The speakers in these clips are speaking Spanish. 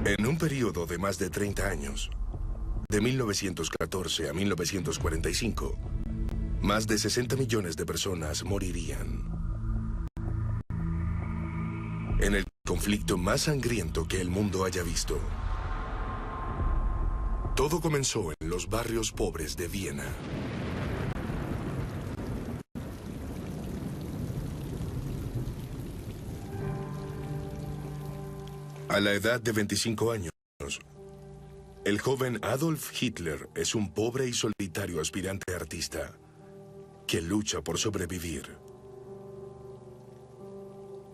En un periodo de más de 30 años, de 1914 a 1945, más de 60 millones de personas morirían. En el conflicto más sangriento que el mundo haya visto. Todo comenzó en los barrios pobres de Viena. A la edad de 25 años, el joven Adolf Hitler es un pobre y solitario aspirante artista que lucha por sobrevivir.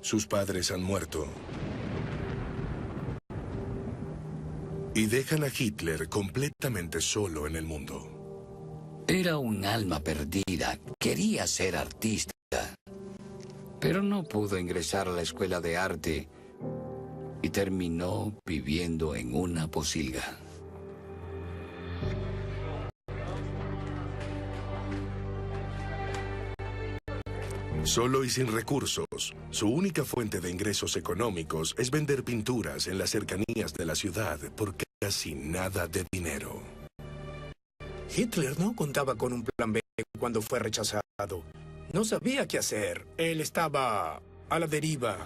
Sus padres han muerto y dejan a Hitler completamente solo en el mundo. Era un alma perdida, quería ser artista, pero no pudo ingresar a la escuela de arte y terminó viviendo en una posilga. Solo y sin recursos, su única fuente de ingresos económicos es vender pinturas en las cercanías de la ciudad por casi nada de dinero. Hitler no contaba con un plan B cuando fue rechazado. No sabía qué hacer. Él estaba a la deriva.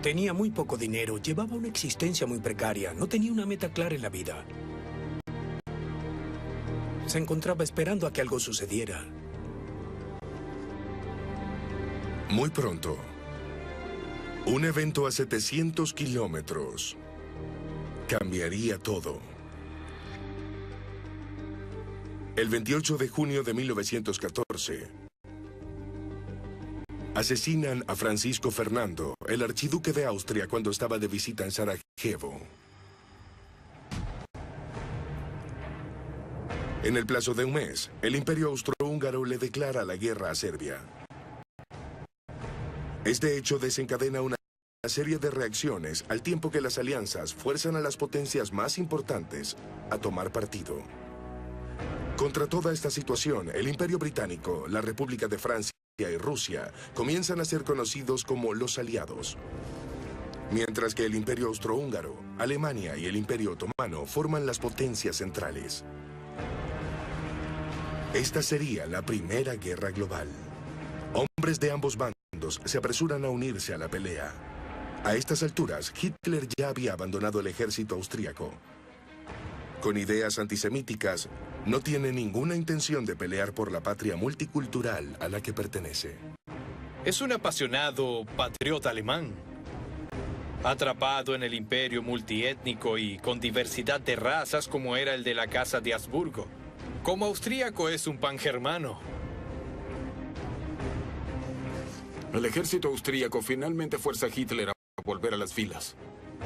Tenía muy poco dinero, llevaba una existencia muy precaria, no tenía una meta clara en la vida. Se encontraba esperando a que algo sucediera. Muy pronto, un evento a 700 kilómetros cambiaría todo. El 28 de junio de 1914, asesinan a Francisco Fernando, el archiduque de Austria, cuando estaba de visita en Sarajevo. En el plazo de un mes, el Imperio Austrohúngaro le declara la guerra a Serbia. Este hecho desencadena una serie de reacciones al tiempo que las alianzas fuerzan a las potencias más importantes a tomar partido. Contra toda esta situación, el Imperio Británico, la República de Francia y Rusia comienzan a ser conocidos como los aliados. Mientras que el Imperio Austrohúngaro, Alemania y el Imperio Otomano forman las potencias centrales. Esta sería la Primera Guerra Global. Hombres de ambos bandos se apresuran a unirse a la pelea. A estas alturas, Hitler ya había abandonado el ejército austríaco. Con ideas antisemíticas, no tiene ninguna intención de pelear por la patria multicultural a la que pertenece. Es un apasionado patriota alemán, atrapado en el imperio multiétnico y con diversidad de razas como era el de la Casa de Habsburgo. Como austríaco es un pangermano. El ejército austríaco finalmente fuerza a Hitler a volver a las filas.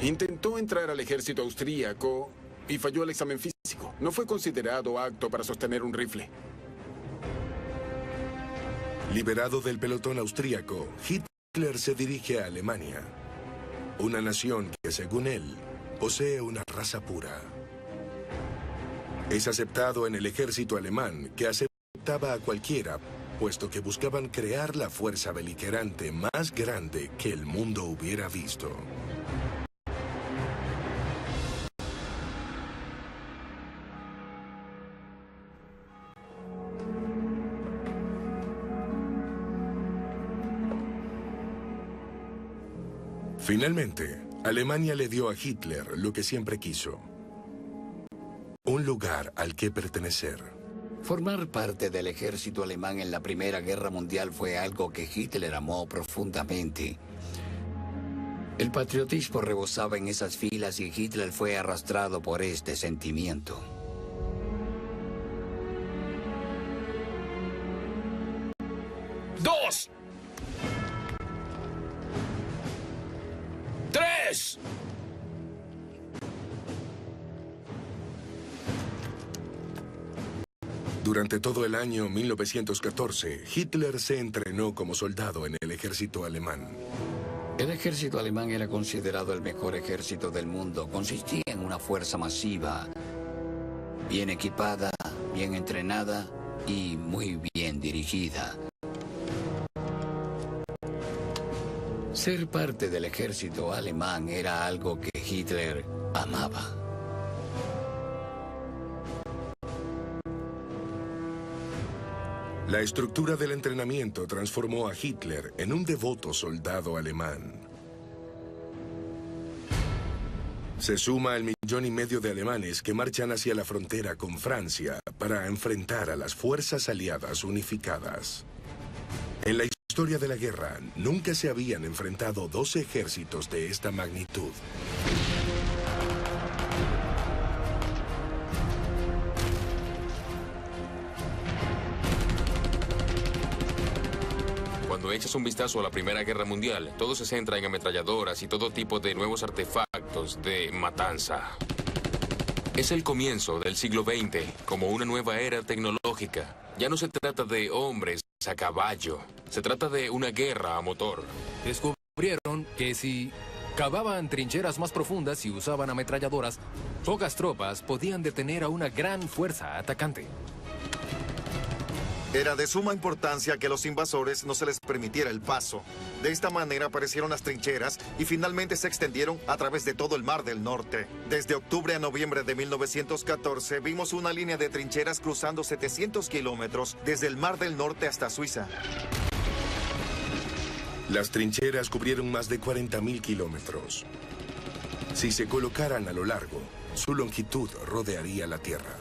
Intentó entrar al ejército austríaco y falló el examen físico. No fue considerado apto para sostener un rifle. Liberado del pelotón austríaco, Hitler se dirige a Alemania, una nación que, según él, posee una raza pura. Es aceptado en el ejército alemán, que aceptaba a cualquiera, puesto que buscaban crear la fuerza beligerante más grande que el mundo hubiera visto. Finalmente, Alemania le dio a Hitler lo que siempre quiso: un lugar al que pertenecer. Formar parte del ejército alemán en la Primera Guerra Mundial fue algo que Hitler amó profundamente. El patriotismo rebosaba en esas filas y Hitler fue arrastrado por este sentimiento. ¡Dos! ¡Tres! Durante todo el año 1914, Hitler se entrenó como soldado en el ejército alemán. El ejército alemán era considerado el mejor ejército del mundo. Consistía en una fuerza masiva, bien equipada, bien entrenada y muy bien dirigida. Ser parte del ejército alemán era algo que Hitler amaba. La estructura del entrenamiento transformó a Hitler en un devoto soldado alemán. Se suma al 1,5 millones de alemanes que marchan hacia la frontera con Francia para enfrentar a las fuerzas aliadas unificadas. En la historia de la guerra, nunca se habían enfrentado dos ejércitos de esta magnitud. Cuando echas un vistazo a la Primera Guerra Mundial, todo se centra en ametralladoras y todo tipo de nuevos artefactos de matanza. Es el comienzo del siglo XX, como una nueva era tecnológica. Ya no se trata de hombres a caballo, se trata de una guerra a motor. Descubrieron que si cavaban trincheras más profundas y usaban ametralladoras, pocas tropas podían detener a una gran fuerza atacante. Era de suma importancia que los invasores no se les permitiera el paso. De esta manera aparecieron las trincheras y finalmente se extendieron a través de todo el Mar del Norte. Desde octubre a noviembre de 1914 vimos una línea de trincheras cruzando 700 kilómetros desde el Mar del Norte hasta Suiza. Las trincheras cubrieron más de 40.000 kilómetros. Si se colocaran a lo largo, su longitud rodearía la Tierra.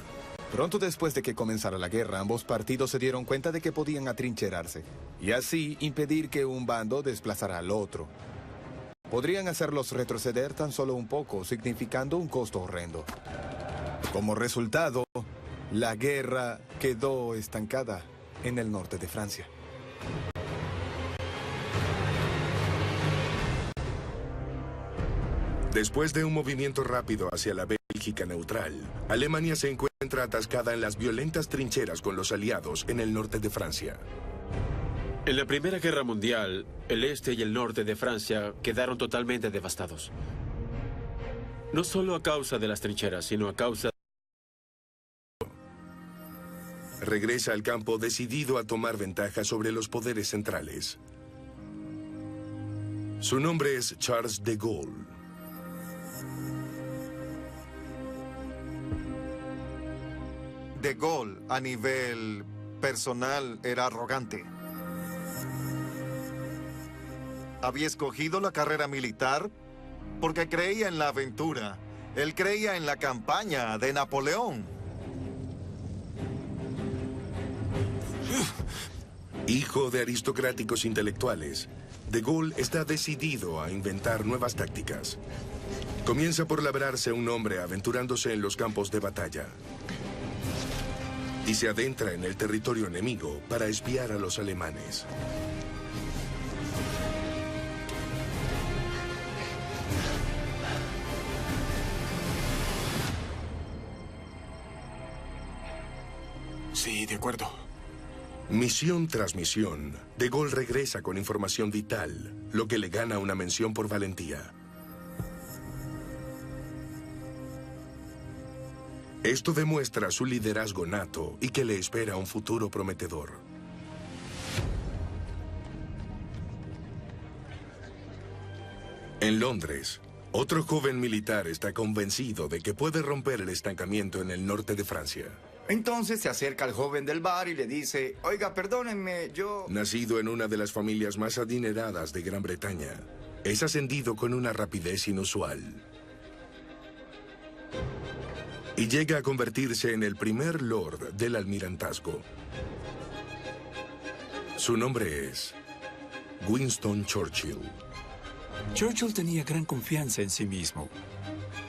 Pronto después de que comenzara la guerra, ambos partidos se dieron cuenta de que podían atrincherarse y así impedir que un bando desplazara al otro. Podrían hacerlos retroceder tan solo un poco, significando un costo horrendo. Como resultado, la guerra quedó estancada en el norte de Francia. Después de un movimiento rápido hacia la Bélgica neutral, Alemania se encuentra atascada en las violentas trincheras con los aliados en el norte de Francia. En la Primera Guerra Mundial, el este y el norte de Francia quedaron totalmente devastados. No solo a causa de las trincheras, sino a causa... Regresa al campo decidido a tomar ventaja sobre los poderes centrales. Su nombre es Charles de Gaulle. De Gaulle, a nivel personal, era arrogante. Había escogido la carrera militar porque creía en la aventura. Él creía en la campaña de Napoleón. Hijo de aristocráticos intelectuales, de Gaulle está decidido a inventar nuevas tácticas. Comienza por labrarse un nombre aventurándose en los campos de batalla. Y se adentra en el territorio enemigo para espiar a los alemanes. Sí, de acuerdo. Misión tras misión, de Gaulle regresa con información vital, lo que le gana una mención por valentía. Esto demuestra su liderazgo nato y que le espera un futuro prometedor. En Londres, otro joven militar está convencido de que puede romper el estancamiento en el norte de Francia. Entonces se acerca al joven del bar y le dice, oiga, perdónenme, yo... Nacido en una de las familias más adineradas de Gran Bretaña, es ascendido con una rapidez inusual. Y llega a convertirse en el primer Lord del Almirantazgo. Su nombre es Winston Churchill. Churchill tenía gran confianza en sí mismo.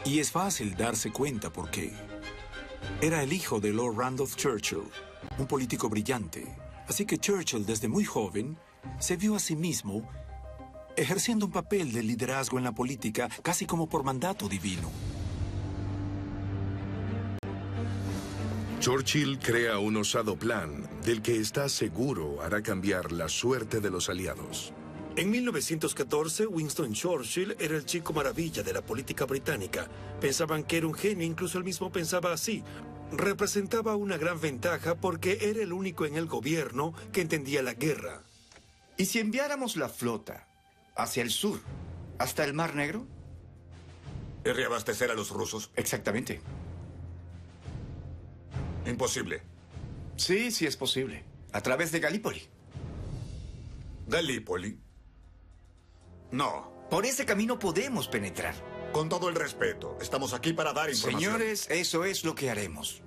Y es fácil darse cuenta por qué. Era el hijo de Lord Randolph Churchill, un político brillante. Así que Churchill, desde muy joven, se vio a sí mismo ejerciendo un papel de liderazgo en la política, casi como por mandato divino. Churchill crea un osado plan del que está seguro hará cambiar la suerte de los aliados. En 1914, Winston Churchill era el chico maravilla de la política británica. Pensaban que era un genio, incluso él mismo pensaba así. Representaba una gran ventaja porque era el único en el gobierno que entendía la guerra. ¿Y si enviáramos la flota hacia el sur, hasta el Mar Negro. ¿Y reabastecer a los rusos? Exactamente. Imposible. Sí, sí es posible. A través de Galípoli. ¿Galípoli? No. Por ese camino podemos penetrar. Con todo el respeto, estamos aquí para dar información. Señores, eso es lo que haremos.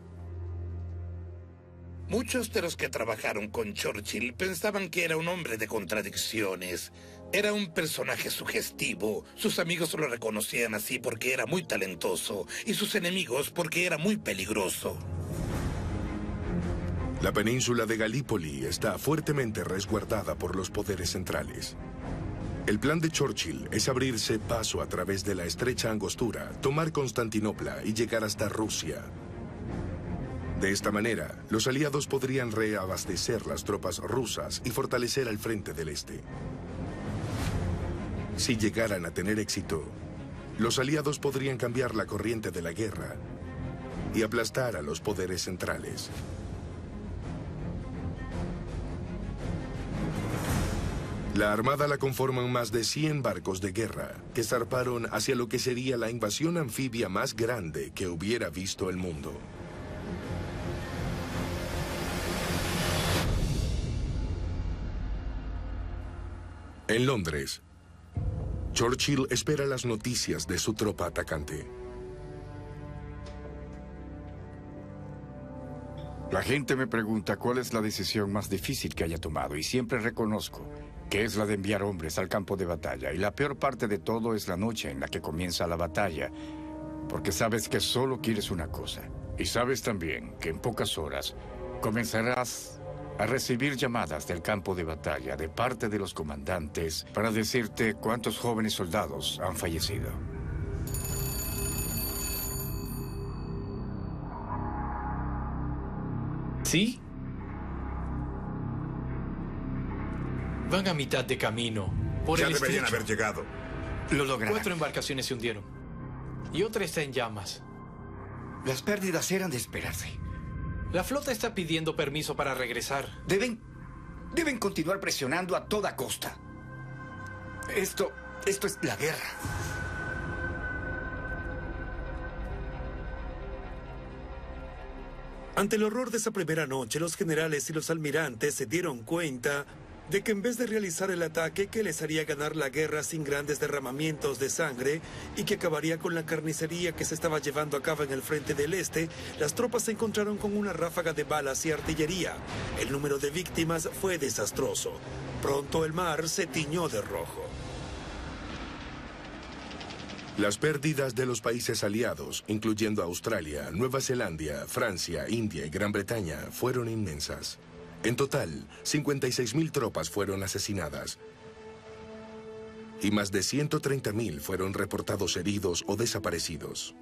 Muchos de los que trabajaron con Churchill pensaban que era un hombre de contradicciones. Era un personaje sugestivo. Sus amigos lo reconocían así porque era muy talentoso y sus enemigos porque era muy peligroso. La península de Galípoli está fuertemente resguardada por los poderes centrales. El plan de Churchill es abrirse paso a través de la estrecha angostura, tomar Constantinopla y llegar hasta Rusia. De esta manera, los aliados podrían reabastecer las tropas rusas y fortalecer al frente del este. Si llegaran a tener éxito, los aliados podrían cambiar la corriente de la guerra y aplastar a los poderes centrales. La armada la conforman más de 100 barcos de guerra que zarparon hacia lo que sería la invasión anfibia más grande que hubiera visto el mundo. En Londres, Churchill espera las noticias de su tropa atacante. La gente me pregunta cuál es la decisión más difícil que haya tomado y siempre reconozco que es la de enviar hombres al campo de batalla. Y la peor parte de todo es la noche en la que comienza la batalla, porque sabes que solo quieres una cosa. Y sabes también que en pocas horas comenzarás a recibir llamadas del campo de batalla de parte de los comandantes para decirte cuántos jóvenes soldados han fallecido. ¿Sí? Van a mitad de camino. Por Ya el deberían estrecho. haber llegado. Lo lograron. 4 embarcaciones se hundieron. Y otra está en llamas. Las pérdidas eran de esperarse. La flota está pidiendo permiso para regresar. Deben continuar presionando a toda costa. Esto es la guerra. Ante el horror de esa primera noche, los generales y los almirantes se dieron cuenta de que en vez de realizar el ataque que les haría ganar la guerra sin grandes derramamientos de sangre y que acabaría con la carnicería que se estaba llevando a cabo en el frente del este, las tropas se encontraron con una ráfaga de balas y artillería. El número de víctimas fue desastroso. Pronto el mar se tiñó de rojo. Las pérdidas de los países aliados, incluyendo Australia, Nueva Zelanda, Francia, India y Gran Bretaña, fueron inmensas. En total, 56.000 tropas fueron asesinadas y más de 130.000 fueron reportados heridos o desaparecidos.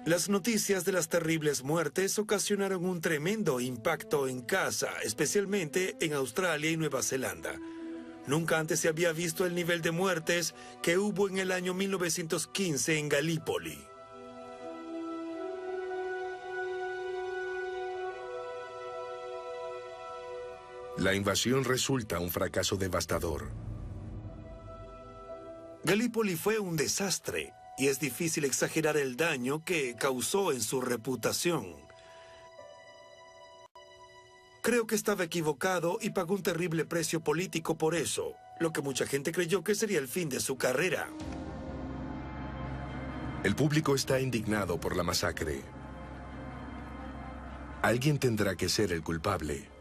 Las noticias de las terribles muertes ocasionaron un tremendo impacto en casa, especialmente en Australia y Nueva Zelanda. Nunca antes se había visto el nivel de muertes que hubo en el año 1915 en Galípoli. La invasión resulta un fracaso devastador. Galípoli fue un desastre y es difícil exagerar el daño que causó en su reputación. Creo que estaba equivocado y pagó un terrible precio político por eso, lo que mucha gente creyó que sería el fin de su carrera. El público está indignado por la masacre. Alguien tendrá que ser el culpable.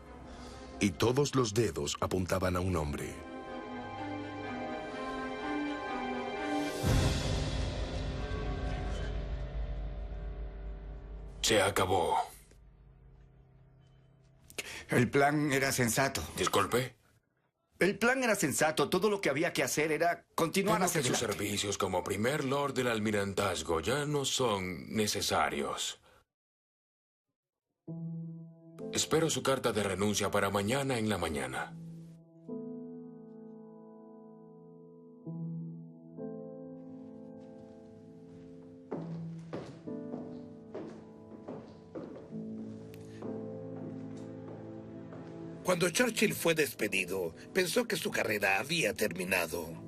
Y todos los dedos apuntaban a un hombre. Se acabó. El plan era sensato. Disculpe. El plan era sensato. Todo lo que había que hacer era continuar Temo hacia que sus adelante. servicios como primer lord del almirantazgo ya no son necesarios. Espero su carta de renuncia para mañana en la mañana. Cuando Churchill fue despedido, pensó que su carrera había terminado.